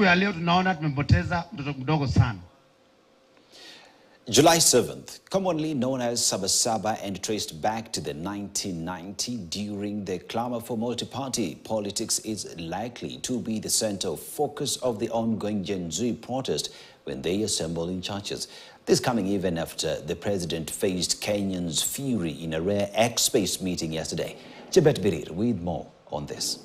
siku ya leo tunaona tumepoteza mtoto mdogo sana. July 7th, commonly known as Sabasaba and traced back to the 1990 during the clamor for multi-party politics, is likely to be the center of focus of the ongoing Gen Z protest when they assemble in churches. This coming even after the president faced Kenyans' fury in a rare X-Space meeting yesterday. Chebet Birir with more on this.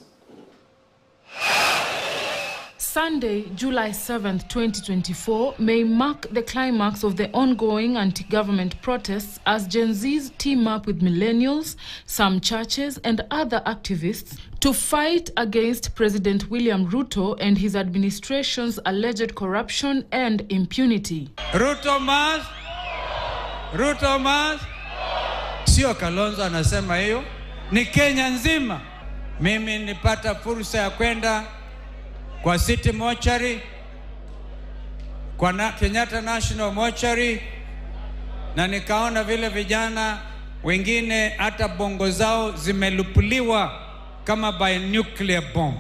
Sunday, July 7th, 2024, may mark the climax of the ongoing anti-government protests as Gen Zs team up with millennials, some churches and other activists to fight against President William Ruto and his administration's alleged corruption and impunity. Ruto mas! Ruto mas! Sio Kalonzo anasema hiyo, ni Kenya nzima. Mimi nipata fursa ya kwenda kwa City Mortuary, kwa Kenyatta National Mortuary, na nikaona vile vijana wengine hata bongo zao zimelupuliwa kama by nuclear bomb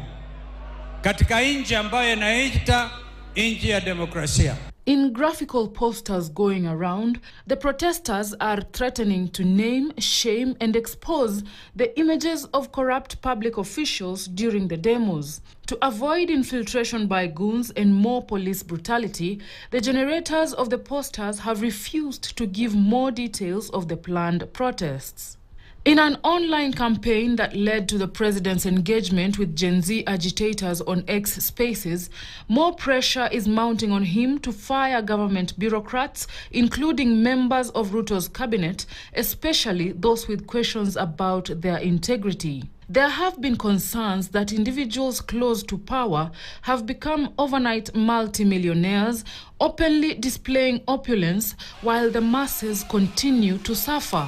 katika nchi ambayo inaita nchi ya demokrasia. In graphical posters going around, the protesters are threatening to name, shame, and expose the images of corrupt public officials during the demos. To avoid infiltration by goons and more police brutality, the generators of the posters have refused to give more details of the planned protests. In an online campaign that led to the president's engagement with Gen Z agitators on X Spaces, more pressure is mounting on him to fire government bureaucrats, including members of Ruto's cabinet, especially those with questions about their integrity. There have been concerns that individuals close to power have become overnight multimillionaires, openly displaying opulence while the masses continue to suffer.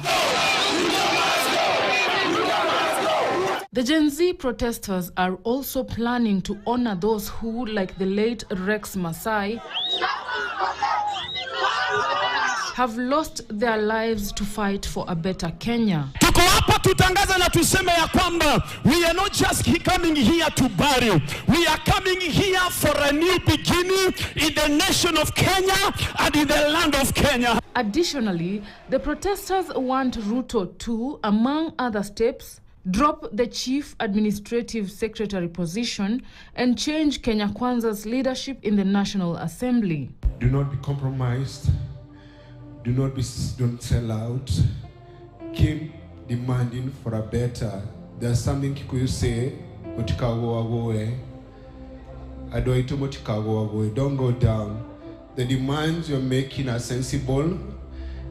The Gen Z protesters are also planning to honor those who, like the late Rex Masai, have lost their lives to fight for a better Kenya. Tuko hapa tutangaza na tuseme ya kwamba we are not just coming here to bury. We are coming here for a new beginning in the nation of Kenya and in the land of Kenya. Additionally, the protesters want Ruto to, among other steps, drop the Chief Administrative Secretary position and change Kenya Kwanza's leadership in the National Assembly. Do not be compromised. Don't sell out. Keep demanding for a better. There's something Kikuyu say, don't go down. The demands you're making are sensible.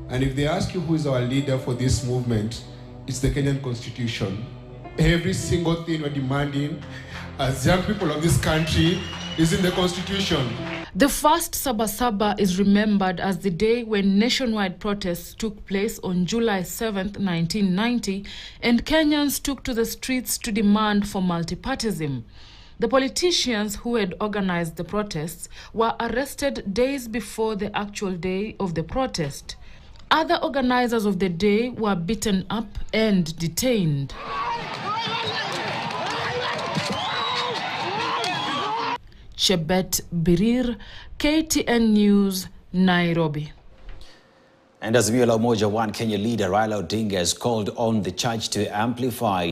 And if they ask you who is our leader for this movement, it's the Kenyan Constitution. Every single thing we're demanding as young people of this country is in the Constitution. The first Sabasaba is remembered as the day when nationwide protests took place on July 7th, 1990, and Kenyans took to the streets to demand for multipartyism. The politicians who had organized the protests were arrested days before the actual day of the protest. Other organizers of the day were beaten up and detained. Chebet Birir, KTN News, Nairobi. And as Azimio la Umoja One Kenya leader Raila Odinga has called on the church to amplify